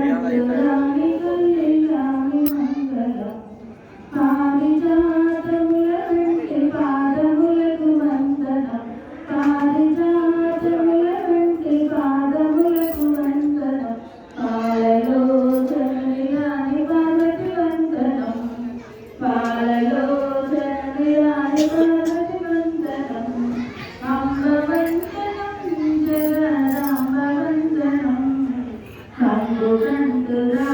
కంటురాని కళ్యాణి మంగళం పారిజాతముల వంటి పాదములకు వందనం పారిజాతముల వంటి పాదములకు వందనం పాలలో జనని రాణి పార్వతి వందనం పాలలో జనని రాణి పార్వతి వందనం అంబ వందనం జగదాంబ వందనం కంటు కంటురా